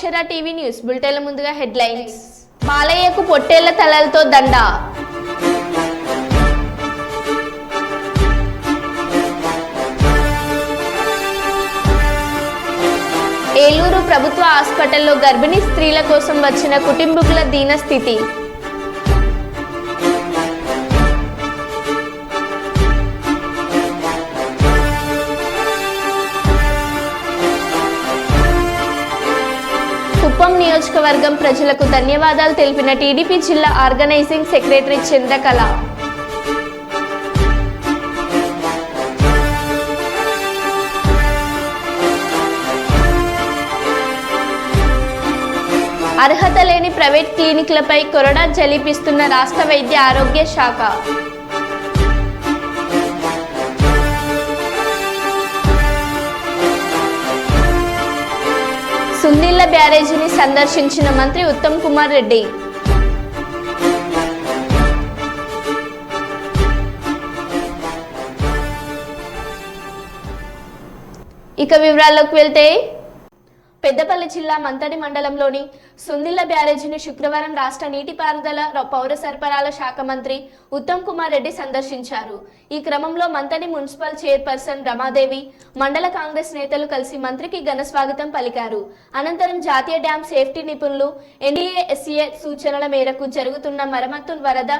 అక్షర TV news బులెటిన్ల ముందుగా headlines. బాలయ్యకు పొట్టేళ్ల తలలతో దండ. ఏలూరు ప్రభుత్వ హాస్పిటల్లో గర్భిణీ స్త్రీల కోసం వచ్చిన కుటుంబీకుల దీనస్థితి. కుప్పం నియోజకవర్గం ప్రజలకు ధన్యవాదాలు తెలిపిన టీడీపీ జిల్లా ఆర్గనైజింగ్ సెక్రటరీ చంద్రకళ. అర్హత లేని ప్రైవేట్ క్లినిక్లపై కొరడా జలిపిస్తున్న రాష్ట్ర వైద్య ఆరోగ్య శాఖ. సుందిళ్ల బ్యారేజీని సందర్శించిన మంత్రి ఉత్తమ్ కుమార్ రెడ్డి. ఇక వివరాల్లోకి వెళ్తే, పెద్దపల్లి జిల్లా మంతడి మండలంలోని సుందిళ్ల బ్యారేజీని శుక్రవారం రాష్ట్ర నీటిపారుదల పౌర సరఫరాల శాఖ మంత్రి ఉత్తమ్ కుమార్ రెడ్డి సందర్శించారు. ఈ క్రమంలో మంతడి మున్సిపల్ చైర్పర్సన్ రమాదేవి, మండల కాంగ్రెస్ నేతలు కలిసి మంత్రికి ఘన స్వాగతం పలికారు. అనంతరం జాతీయ డ్యాం సేఫ్టీ నిపుణులు ఎన్డీఏఎస్ఏ సూచనల మేరకు జరుగుతున్న మరమ్మతు, వరద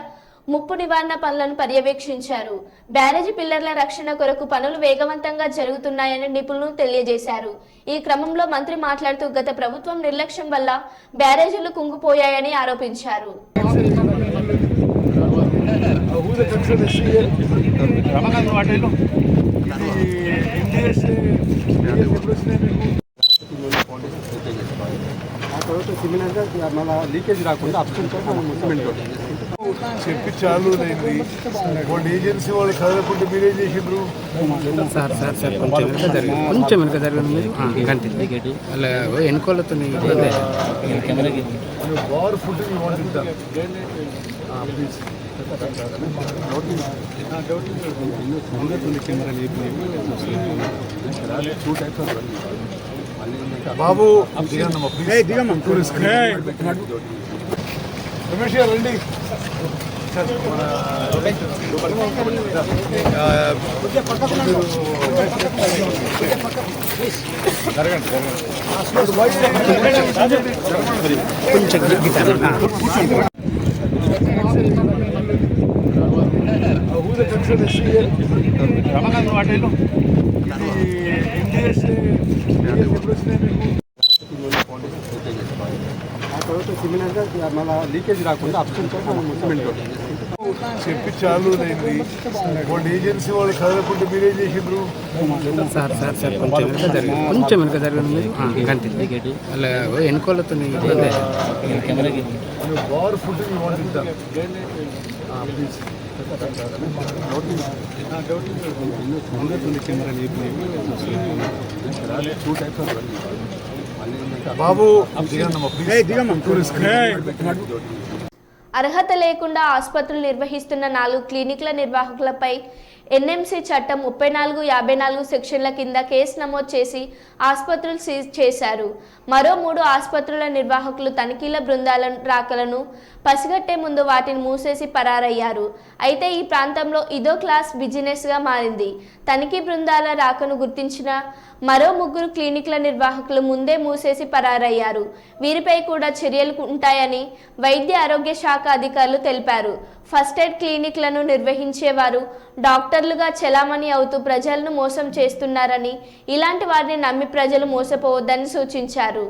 ముప్పు నివారణ పనులను పర్యవేక్షించారు. బ్యారేజీ పిల్లర్ల రక్షణ కొరకు పనులు వేగవంతంగా జరుగుతున్నాయని నిపుణులు తెలియజేశారు. ఈ క్రమంలో మంత్రి మాట్లాడుతూ గత ప్రభుత్వం నిర్లక్ష్యం వల్ల బ్యారేజీలు కుంగిపోయాయని ఆరోపించారు. లీకేజ్ రాకుండా చెప్పి చాలు అయింది. వాళ్ళు ఏజెన్సీ వాళ్ళు చదవకుంటే మీరేం చేసిండ్రు? కొంచెం వెనుక జరిగింది అలా ఎన్నికోళ్ళతో బార్ ఫుడ్ బాబు రమేష్ గారు రండి. లీకేజ్ రాకుండా చెప్పి చాలు అయింది. వాళ్ళు ఏజెన్సీ వాళ్ళు చదవకుంటే మీరేం చేసిండ్రు? కొంచెం వెనుక జరిగింది అలా ఎన్నికోళ్ళతో బార్ ఫుడ్ బాబు అర్హత లేకుండా ఆసుపత్రులు నిర్వహిస్తున్న 4 క్లినిక్ల నిర్వాహకులపై ఎన్ఎంసీ చట్టం 34/54 సెక్షన్ల కింద కేసు నమోదు చేసి ఆసుపత్రులు సీజ్ చేశారు. మరో 3 ఆసుపత్రుల నిర్వాహకులు తనిఖీల బృందాల రాకలను పసిగట్టే ముందు వాటిని మూసేసి పరారయ్యారు. అయితే ఈ ప్రాంతంలో ఇదో క్లాస్ బిజినెస్గా మారింది. తనిఖీ బృందాల రాకను గుర్తించిన మరో 3 క్లినిక్ల నిర్వాహకులు ముందే మూసేసి పరారయ్యారు. వీరిపై కూడా చర్యలు ఉంటాయని వైద్య ఆరోగ్య శాఖ అధికారులు తెలిపారు. ఫస్ట్ ఎయిడ్ క్లినిక్లను నిర్వహించేవారు డాక్టర్లుగా చెలామణి అవుతూ ప్రజలను మోసం చేస్తున్నారని, ఇలాంటి వారిని నమ్మి ప్రజలు మోసపోవద్దని సూచించారు.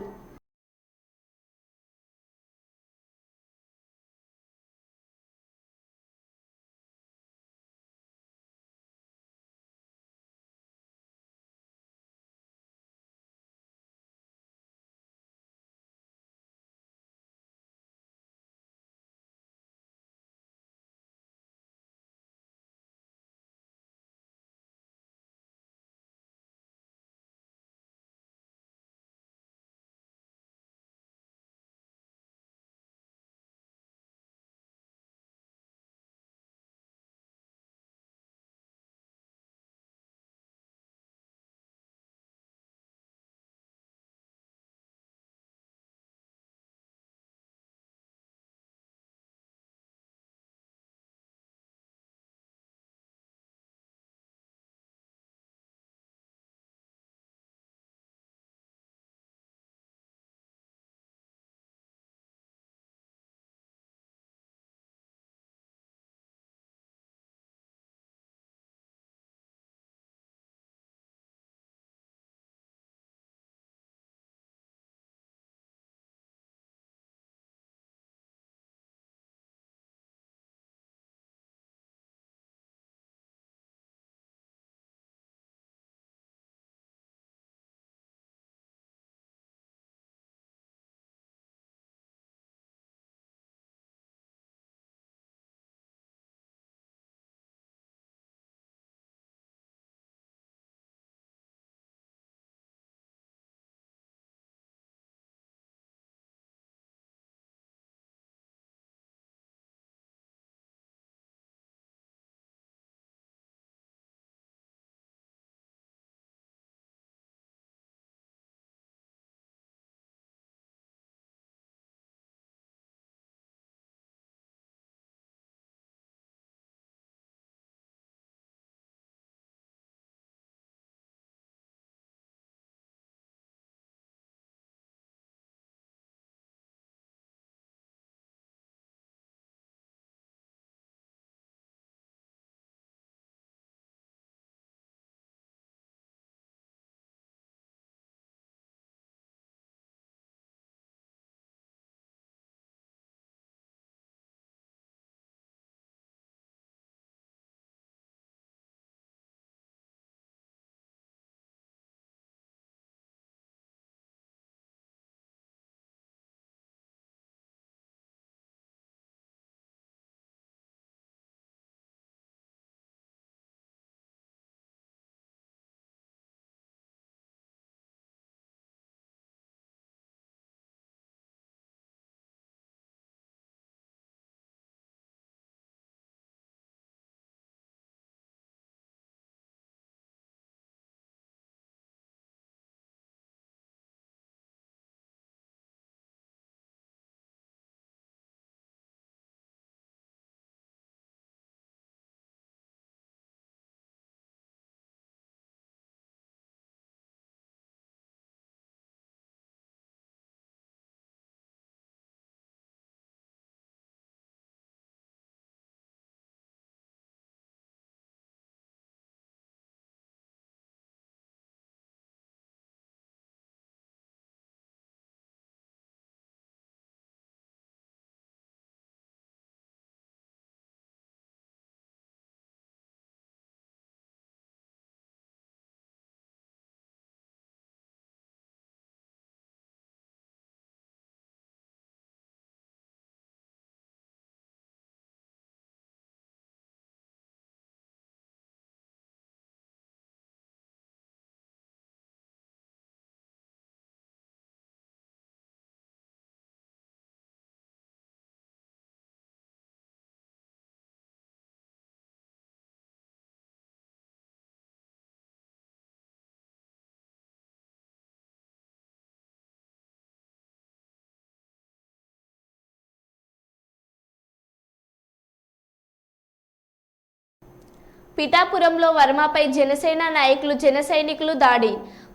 పిఠాపురంలో వర్మపై జనసేన నాయకులు జన సైనికులు దాడి.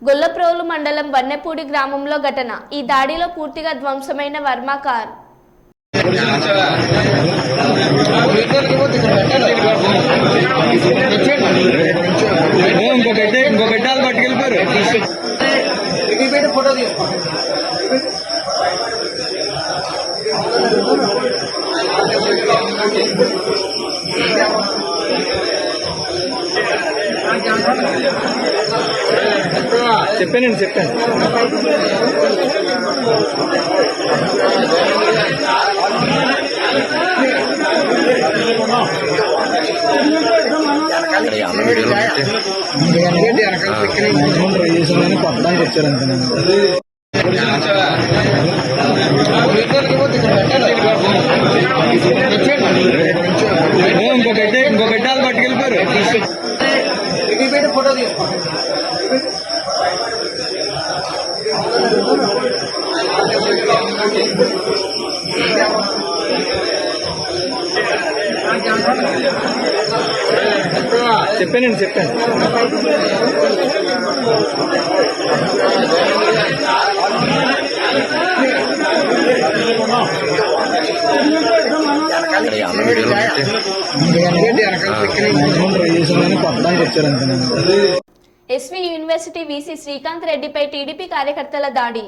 గొల్లప్రోలు మండలం వన్నెపూడి గ్రామంలో ఘటన. ఈ దాడిలో పూర్తిగా ధ్వంసమైన వర్మ కార్. చెప్పాను కొట్టడానికి వచ్చారంటే ఇంకో గడ్డాలు పట్టుకెళ్ళిపోయారు. ఫోటో తీసుకో. చెప్పాను కొట్టడానికి వచ్చారంటే ఎస్వి యూనివర్సిటీ వీసీ శ్రీకాంత్ రెడ్డిపై టీడీపీ కార్యకర్తల దాడి.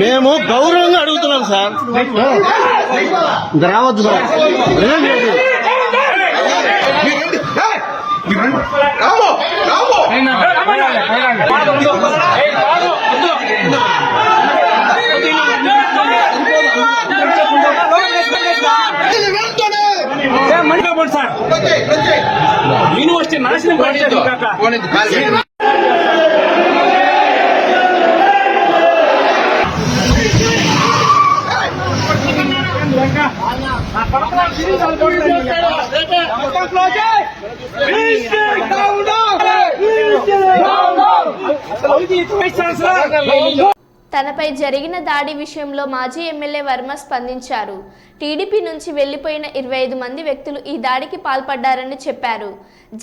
మేము గౌరవంగా అడుగుతున్నాం సార్, రావద్దు సార్. యూనివర్సిటీ నాశనం తనపై జరిగిన దాడి విషయంలో మాజీ ఎమ్మెల్యే వర్మ స్పందించారు. టీడీపీ నుంచి వెళ్లిపోయిన 25 మంది వ్యక్తులు ఈ దాడికి పాల్పడ్డారని చెప్పారు.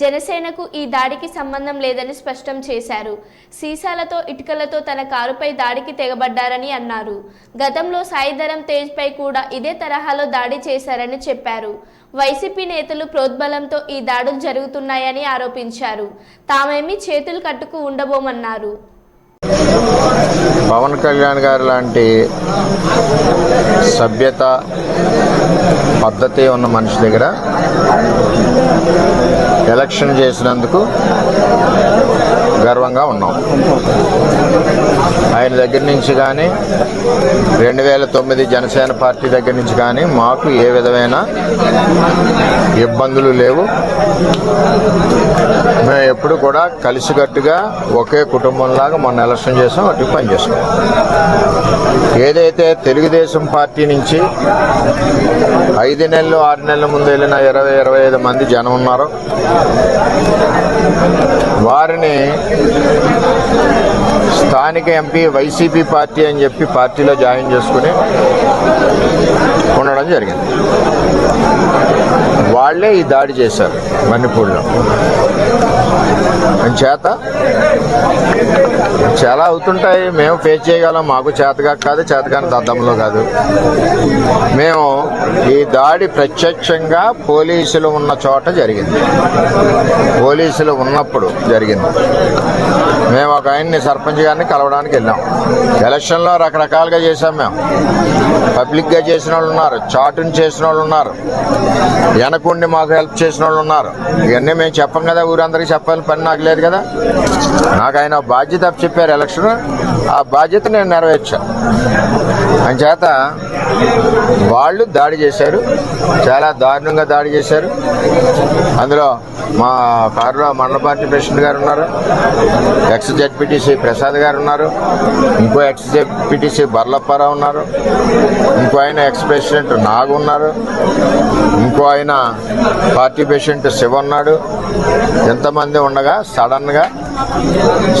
జనసేనకు ఈ దాడికి సంబంధం లేదని స్పష్టం చేశారు. సీసాలతో ఇటుకలతో తన కారుపై దాడికి తెగబడ్డారని అన్నారు. గతంలో సాయిధరం తేజ్పై కూడా ఇదే తరహాలో దాడి చేశారని చెప్పారు. వైసీపీ నేతలు ప్రోద్బలంతో ఈ దాడులు జరుగుతున్నాయని ఆరోపించారు. తామేమీ చేతులు కట్టుకు ఉండబోమన్నారు. పవన్ కళ్యాణ్ గారు లాంటి సభ్యత పద్ధతి ఉన్న మనిషి దగ్గర ఎలక్షన్ చేసినందుకు గర్వంగా ఉన్నాం. ఆయన దగ్గర నుంచి కానీ 2009 జనసేన పార్టీ దగ్గర నుంచి కానీ మాకు ఏ విధమైన ఇబ్బందులు లేవు. మేము ఎప్పుడు కూడా కలిసికట్టుగా ఒకే కుటుంబంలాగా మొన్న ఎలక్షన్ చేసాం, అటు పనిచేసాం. ఏదైతే తెలుగుదేశం పార్టీ నుంచి 5 నెలలు 6 నెలల ముందు వెళ్ళిన 20-25 మంది జనం ఉన్నారో వారిని స్థానిక ఎంపీ వైసీపీ పార్టీ అని చెప్పి పార్టీలో జాయిన్ చేసుకుని ఉండడం జరిగింది. వాళ్లే ఈ దాడి చేశారు మణిపూర్లో. చేత చాలా అవుతుంటాయి, మేము ఫేస్ చేయగలం. మాకు చేతగా కాదు, చేతగాని దద్దంలో కాదు. మేము ఈ దాడి ప్రత్యక్షంగా పోలీసులు ఉన్న చోట జరిగింది, పోలీసులు ఉన్నప్పుడు జరిగింది. మేము ఒక ఆయన్ని సర్పంచ్ గారిని కలవడానికి వెళ్ళాం. ఎలక్షన్లో రకరకాలుగా చేశాం. మేము పబ్లిక్గా చేసిన వాళ్ళు ఉన్నారు, చాటుని చేసిన వాళ్ళు ఉన్నారు, వెనకుండి మాకు హెల్ప్ చేసిన వాళ్ళు ఉన్నారు. ఇవన్నీ మేము చెప్పం కదా, ఊరందరికీ చెప్పాలని పని నాకు లేదు కదా. నాకు ఆయన బాధ్యత చెప్పారు ఎలక్షన్, ఆ బాధ్యత నేను నెరవేర్చాను. అంచేత వాళ్ళు దాడి చేశారు, చాలా దారుణంగా దాడి చేశారు. అందులో మా కారులో మండల పార్టీ ప్రెసిడెంట్ గారు ఉన్నారు, ఎక్స్ జెడ్పీటీసీ ప్రసాద్ గారు ఉన్నారు, ఇంకో ఎక్స్ జెడ్పీటీసీ బర్లప్పారావు ఉన్నారు, ఇంకో ఆయన ఎక్స్ ప్రెసిడెంట్ నాగు ఉన్నారు, ఇంకో ఆయన పార్టీ ప్రెసిడెంట్ శివ ఉన్నాడు. ఎంతమంది ఉండగా సడన్గా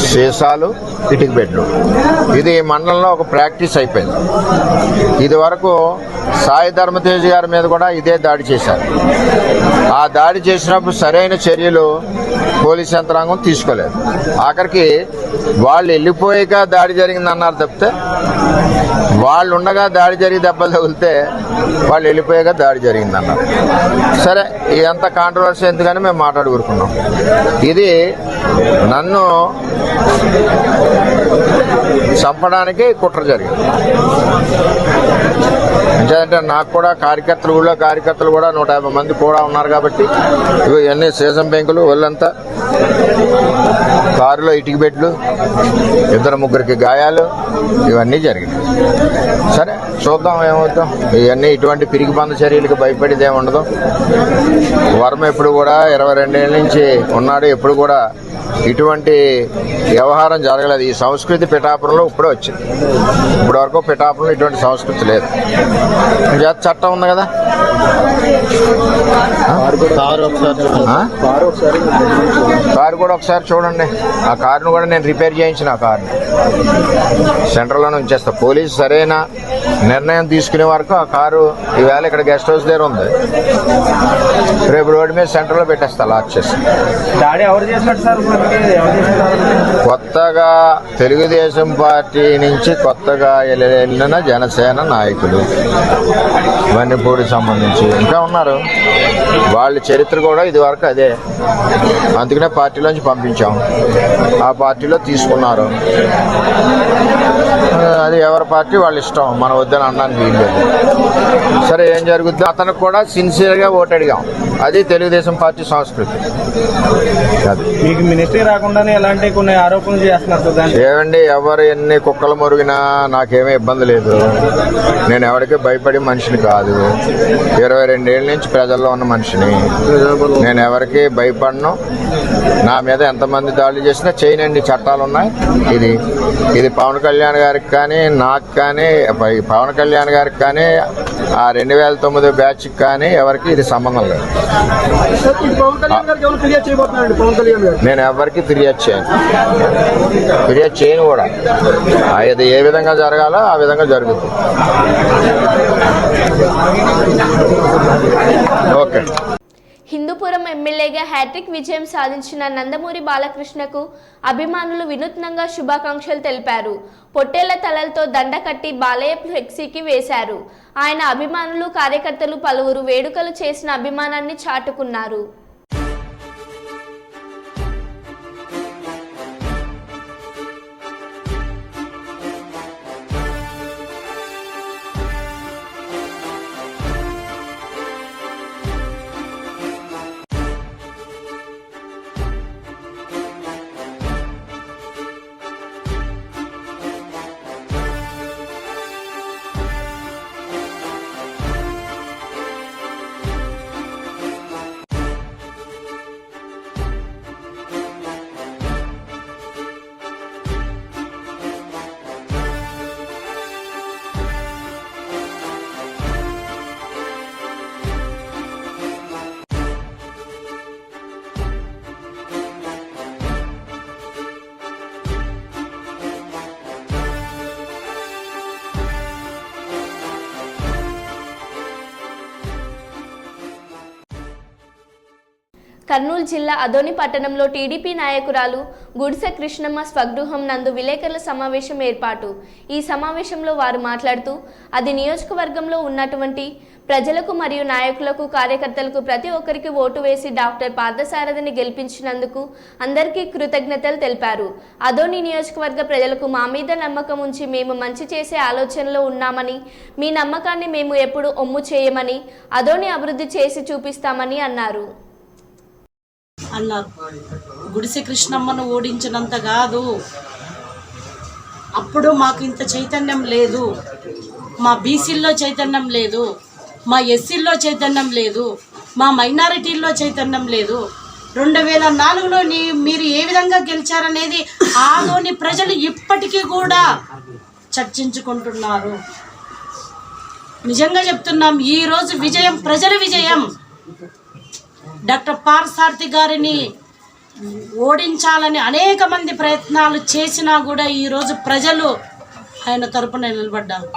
సీసాలు, ఇటుక బెడ్లు. ఇది మండలంలో ఒక ప్రాక్టీస్ అయిపోయింది. ఇది వరకు సాయి ధర్మతేజ్ గారి మీద కూడా ఇదే దాడి చేశారు. ఆ దాడి చేసినప్పుడు సరైన చర్యలు పోలీస్ యంత్రాంగం తీసుకోలేదు. ఆఖరికి వాళ్ళు వెళ్ళిపోయాక దాడి జరిగిందన్నారు తప్పితే, వాళ్ళు ఉండగా దాడి జరిగి దెబ్బలు తగిలితే వాళ్ళు వెళ్ళిపోయాక దాడి జరిగిందన్నారు. సరే, ఇదంతా కాంట్రవర్సీ ఎందుకని మేము మాట్లాడుకుంటున్నాం. ఇది నన్ను చంపడానికి కుట్ర జరిగింది. అంటే నాకు కూడా కార్యకర్తలు కూడా 150 మంది కూడా ఉన్నారు కాబట్టి ఇవన్నీ సీసం బెంకులు, ఒళ్ళంతా కారులో ఇటుక బెడ్లు, 2-3 గాయాలు, ఇవన్నీ జరిగినాయి. సరే చూద్దాం ఏమవుతాం. ఇవన్నీ ఇటువంటి పిరికి బంద చర్యలకు భయపడేది ఏమి ఉండదు. వర్మ ఎప్పుడు కూడా 22 ఏళ్ళ నుంచి ఉన్నాడు, ఎప్పుడు కూడా ఇటువంటి వ్యవహారం జరగలేదు. ఈ సంస్కృతి పిఠాపురంలో ఇప్పుడే వచ్చింది. ఇప్పటి వరకు పిఠాపురంలో ఇటువంటి సంస్కృతి లేదు. చట్టం ఉంది కదా. కారు కూడా ఒకసారి చూడండి. ఆ కారును కూడా నేను రిపేర్ చేయించిన. ఆ కారుని సెంటర్లోనే ఉంచేస్తా. పోలీసు సరైన నిర్ణయం తీసుకునే వరకు ఆ కారు ఈవేళ ఇక్కడ గెస్ట్ హౌస్ దగ్గర ఉంది, రేపు రోడ్డు మీద సెంటర్లో పెట్టేస్తా లాక్ చేసి. కొత్తగా తెలుగుదేశం పార్టీ నుంచి కొత్తగా వెళ్ళిన జనసేన నాయకులు మణిపూర్కి సంబంధించి ఇంకా ఉన్నారు. వాళ్ళ చరిత్ర కూడా ఇది వరకు అదే. అందుకనే పార్టీలోంచి పంపించాం. ఆ పార్టీలో తీసుకున్నారు. అది ఎవరి పార్టీ వాళ్ళ ఇష్టం, మనం వద్దని అనడానికి వీల్లేదు. సరే, ఏం జరుగుద్దో అతనికి కూడా సిన్సియర్గా ఓటు అడిగాం. అది తెలుగుదేశం పార్టీ సంస్కృతి. అది మీకు మినిస్ట్రీ రాకుండానే ఎలాంటి కొన్ని ఆరోపణలు చేస్తున్నారు. ఏమండి, ఎవరు ఎన్ని కుక్కలు మురిగినా నాకేమీ ఇబ్బంది లేదు. నేను ఎవరికి భయపడే మనిషిని కాదు. 22 ఏళ్ళ నుంచి ప్రజల్లో ఉన్న మనిషిని. నేను ఎవరికి భయపడను. నా మీద ఎంతమంది దాడులు చేసినా చేయనండి, చట్టాలు ఉన్నాయి. ఇది పవన్ కళ్యాణ్ గారికి కానీ, నాకు కానీ, పవన్ కళ్యాణ్ గారికి కానీ, ఆ 2009 బ్యాచ్కి కానీ ఎవరికి ఇది సంబంధం లేదు. నేను ఎవరికి ఫిర్యాదు చేయను కూడా. అది ఏ విధంగా జరగాలో ఆ విధంగా జరుగుతుంది. ఓకే. హిందూపురం ఎమ్మెల్యేగా హ్యాట్రిక్ విజయం సాధించిన నందమూరి బాలకృష్ణకు అభిమానులు వినూత్నంగా శుభాకాంక్షలు తెలిపారు. పొట్టేళ్ల తలలతో దండ కట్టి బాలయ్య ఫ్లెక్సీకి వేశారు. ఆయన అభిమానులు, కార్యకర్తలు పలువురు వేడుకలు చేసిన అభిమానాన్ని చాటుకున్నారు. కర్నూలు జిల్లా అదోని పట్టణంలో టీడీపీ నాయకురాలు గుడిసె కృష్ణమ్మ స్వగృహం నందు విలేకరుల సమావేశం ఏర్పాటు. ఈ సమావేశంలో వారు మాట్లాడుతూ అది నియోజకవర్గంలో ఉన్నటువంటి ప్రజలకు మరియు నాయకులకు కార్యకర్తలకు ప్రతి ఒక్కరికి ఓటు వేసి డాక్టర్ పార్థసారథిని గెలిపించినందుకు అందరికీ కృతజ్ఞతలు తెలిపారు. అదోని నియోజకవర్గ ప్రజలకు మా మీద నమ్మకం ఉంచి మేము మంచి చేసే ఆలోచనలో ఉన్నామని, మీ నమ్మకాన్ని మేము ఎప్పుడు ఒమ్ము చేయమని, అదోని అభివృద్ధి చేసి చూపిస్తామని అన్నారు. గుడిసె కృష్ణమ్మను ఓడించినంత కాదు, అప్పుడు మాకు ఇంత చైతన్యం లేదు. మా బీసీల్లో చైతన్యం లేదు, మా ఎస్సీల్లో చైతన్యం లేదు, మా మైనారిటీల్లో చైతన్యం లేదు. 2004లో మీరు ఏ విధంగా గెలిచారనేది ఆదోని ప్రజలు ఇప్పటికీ కూడా చర్చించుకుంటున్నారు. నిజంగా చెప్తున్నాం, ఈరోజు విజయం ప్రజల విజయం. డాక్టర్ పార్థసారథి గారిని ఓడించాలని అనేక మంది ప్రయత్నాలు చేసినా కూడా ఈరోజు ప్రజలు ఆయన తరపున నిలబడ్డారు.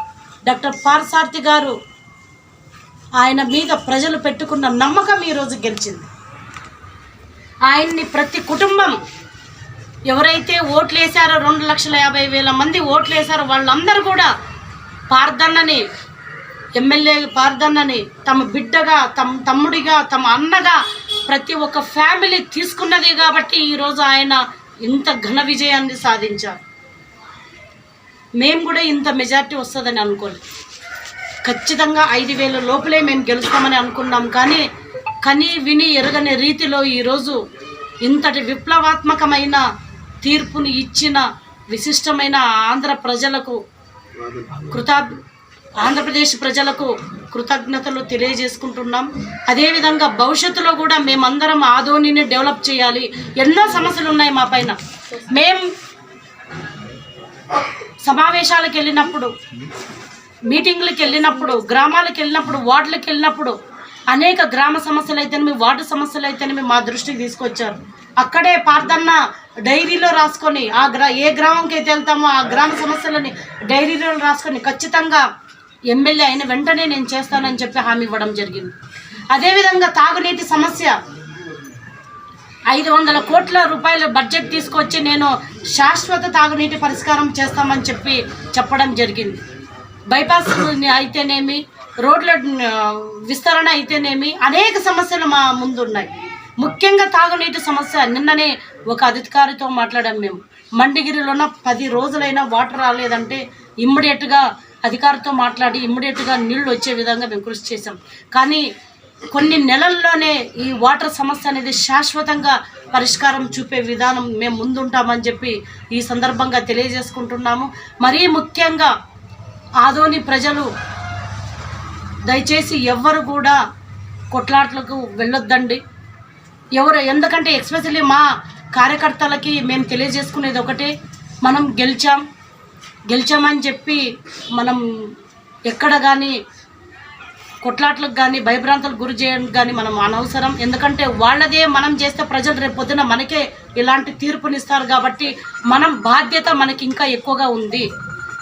డాక్టర్ పార్థసారథి గారు, ఆయన మీద ప్రజలు పెట్టుకున్న నమ్మకం ఈరోజు గెలిచింది. ఆయన్ని ప్రతి కుటుంబం ఎవరైతే ఓట్లేశారో 2,50,000 మంది ఓట్లేశారో వాళ్ళందరూ కూడా పార్థన్నని, ఎమ్మెల్యే పార్థన్నని తమ బిడ్డగా, తమ తమ్ముడిగా, తమ అన్నగా ప్రతి ఒక్క ఫ్యామిలీ తీసుకున్నది కాబట్టి ఈరోజు ఆయన ఇంత ఘన విజయాన్ని సాధించారు. మేము కూడా ఇంత మెజార్టీ వస్తుందని అనుకోలేదు. ఖచ్చితంగా 5,000 లోపలే మేము గెలుస్తామని అనుకున్నాం. కానీ కని విని ఎరగని రీతిలో ఈరోజు ఇంతటి విప్లవాత్మకమైన తీర్పుని ఇచ్చిన విశిష్టమైన ఆంధ్రప్రదేశ్ ప్రజలకు కృతజ్ఞతలు తెలియజేసుకుంటున్నాం. అదేవిధంగా భవిష్యత్తులో కూడా మేమందరం ఆదోనిని డెవలప్ చేయాలి. ఎన్నో సమస్యలు ఉన్నాయి మా పైన. మేం సమావేశాలకు వెళ్ళినప్పుడు, మీటింగ్లకు వెళ్ళినప్పుడు, గ్రామాలకు వెళ్ళినప్పుడు, వార్డులకు వెళ్ళినప్పుడు అనేక గ్రామ సమస్యలు అయితేనేమి, వార్డు సమస్యలు అయితేనేమి మా దృష్టికి తీసుకొచ్చారు. అక్కడే పార్థన్న డైరీలో రాసుకొని ఏ గ్రామంకి అయితే వెళ్తామో ఆ గ్రామ సమస్యలని డైరీలో రాసుకొని ఖచ్చితంగా ఎమ్మెల్యే అయిన వెంటనే నేను చేస్తానని చెప్పి హామీ ఇవ్వడం జరిగింది. అదేవిధంగా తాగునీటి సమస్య 500 కోట్ల రూపాయల బడ్జెట్ తీసుకొచ్చి నేను శాశ్వత తాగునీటి పరిష్కారం చేస్తామని చెప్పడం జరిగింది. బైపాస్ అయితేనేమి, రోడ్ల విస్తరణ అయితేనేమి అనేక సమస్యలు మా ముందు ఉన్నాయి. ముఖ్యంగా తాగునీటి సమస్య. నిన్ననే ఒక అధికారితో మాట్లాడాం. మేము మండిగిరిలోన 10 రోజులైనా వాటర్ రాలేదంటే ఇమ్మీడియట్గా అధికారితో మాట్లాడి ఇమ్మీడియట్గా నీళ్లు వచ్చే విధంగా మేము కృషి చేసాం. కానీ కొన్ని నెలల్లోనే ఈ వాటర్ సమస్య అనేది శాశ్వతంగా పరిష్కారం చూపే విధానం మేము ముందుంటామని చెప్పి ఈ సందర్భంగా తెలియజేసుకుంటున్నాము. మరీ ముఖ్యంగా ఆదోని ప్రజలు దయచేసి ఎవ్వరు కూడా కొట్లాట్లకు వెళ్ళొద్దండి. ఎందుకంటే ఎస్పెషల్లీ మా కార్యకర్తలకి మేము తెలియజేసుకునేది ఒకటే, మనం గెలిచామని చెప్పి మనం ఎక్కడ కానీ కొట్లాట్లకు కానీ భయభ్రాంతులకు గురి చేయడానికి కానీ మనం అనవసరం. ఎందుకంటే వాళ్ళదే మనం చేస్తే ప్రజలు రేపు పొద్దున మనకే ఇలాంటి తీర్పునిస్తారు. కాబట్టి మనం బాధ్యత మనకి ఇంకా ఎక్కువగా ఉంది.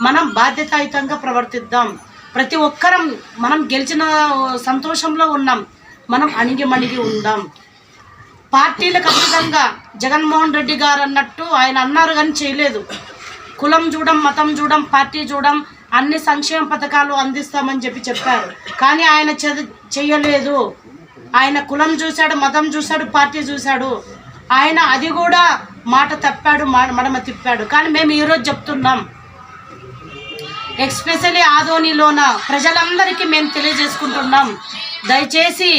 మనం బాధ్యతాయుతంగా ప్రవర్తిద్దాం. ప్రతి ఒక్కరం మనం గెలిచిన సంతోషంలో ఉన్నాం. మనం అణిగిమణిగి ఉందాం. పార్టీలకు అతీతంగా జగన్మోహన్ రెడ్డి గారు అన్నట్టు ఆయన అన్నారు కానీ చేయలేదు. కులం చూడం, మతం చూడం, పార్టీ చూడం, అన్ని సంక్షేమ పథకాలు అందిస్తామని చెప్పారు. కానీ ఆయన చెయ్యలేదు. ఆయన కులం చూశాడు, మతం చూశాడు, పార్టీ చూశాడు. ఆయన అది కూడా మాట తప్పాడు, మడమ తిప్పాడు. కానీ మేము ఈరోజు చెప్తున్నాం, ఎస్పెషల్లీ ఆదోనిలోన ప్రజలందరికీ మేము తెలియజేసుకుంటున్నాం, దయచేసి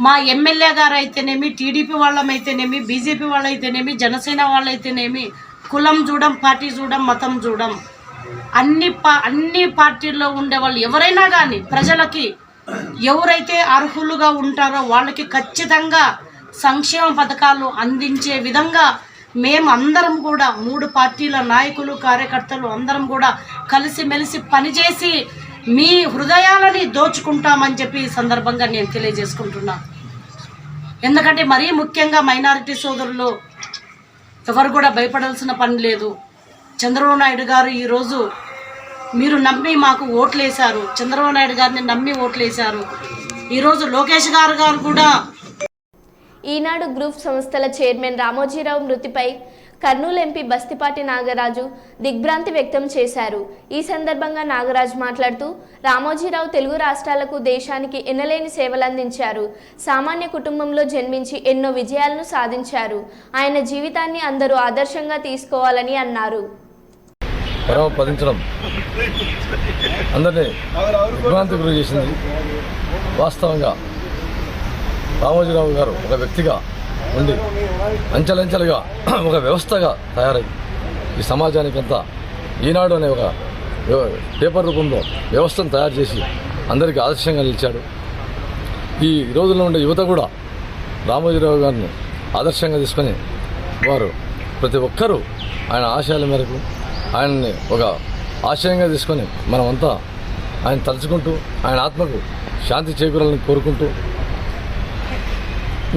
మా ఎమ్మెల్యే గారు అయితేనేమి, టీడీపీ వాళ్ళమైతేనేమి, బీజేపీ వాళ్ళైతేనేమి, జనసేన వాళ్ళైతేనేమి, కులం చూడం, పార్టీ చూడం, మతం చూడం, అన్ని పార్టీల్లో ఉండే వాళ్ళు ఎవరైనా కానీ ప్రజలకి ఎవరైతే అర్హులుగా ఉంటారో వాళ్ళకి ఖచ్చితంగా సంక్షేమ పథకాలు అందించే విధంగా మేమందరం కూడా 3 పార్టీల నాయకులు, కార్యకర్తలు అందరం కూడా కలిసిమెలిసి పనిచేసి మీ హృదయాలని దోచుకుంటామని చెప్పి ఈ సందర్భంగా నేను తెలియజేసుకుంటున్నా. ఎందుకంటే మరీ ముఖ్యంగా మైనారిటీ సోదరులు ఎవరు కూడా భయపడాల్సిన పని లేదు. చంద్రబాబు నాయుడు గారు ఈరోజు మీరు నమ్మి మాకు ఓట్లేశారు. చంద్రబాబు నాయుడు గారిని నమ్మి ఓట్లేశారు. ఈరోజు లోకేష్ గారు కూడా ఈనాడు గ్రూప్ సంస్థల చైర్మన్ రామోజీరావు మృతిపై కర్నూలు ఎంపీ బస్తిపాటి నాగరాజు దిగ్భ్రాంతి వ్యక్తం చేశారు. ఈ సందర్భంగా నాగరాజు మాట్లాడుతూ రామోజీరావు తెలుగు రాష్ట్రాలకు దేశానికి ఎన్నలేని సేవలందించారు. సామాన్య కుటుంబంలో జన్మించి ఎన్నో విజయాలను సాధించారు. ఆయన జీవితాన్ని అందరూ ఆదర్శంగా తీసుకోవాలని అన్నారు. పరమపదించడం అందరినీ విభ్రాంతికి గురి చేసింది. వాస్తవంగా రామోజీరావు గారు ఒక వ్యక్తిగా ఉండి అంచెలంచెలుగా ఒక వ్యవస్థగా తయారై ఈ సమాజానికి అంతా ఈనాడు అనే ఒక పేపర్ రూపంలో వ్యవస్థను తయారు చేసి అందరికీ ఆదర్శంగా నిలిచాడు. ఈ రోజుల్లో ఉండే యువత కూడా రామోజీరావు గారిని ఆదర్శంగా తీసుకొని వారు ప్రతి ఒక్కరూ ఆయన ఆశయాల మేరకు ఆయన్ని ఒక ఆశయంగా తీసుకొని మనమంతా ఆయన తలుచుకుంటూ ఆయన ఆత్మకు శాంతి చేకూరాలని కోరుకుంటూ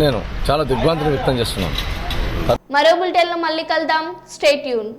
నేను చాలా దిగ్భ్రాంతిని వ్యక్తం చేస్తున్నాను. మరో బులెటిన్లో మళ్ళీ కలుద్దాం. Stay tune.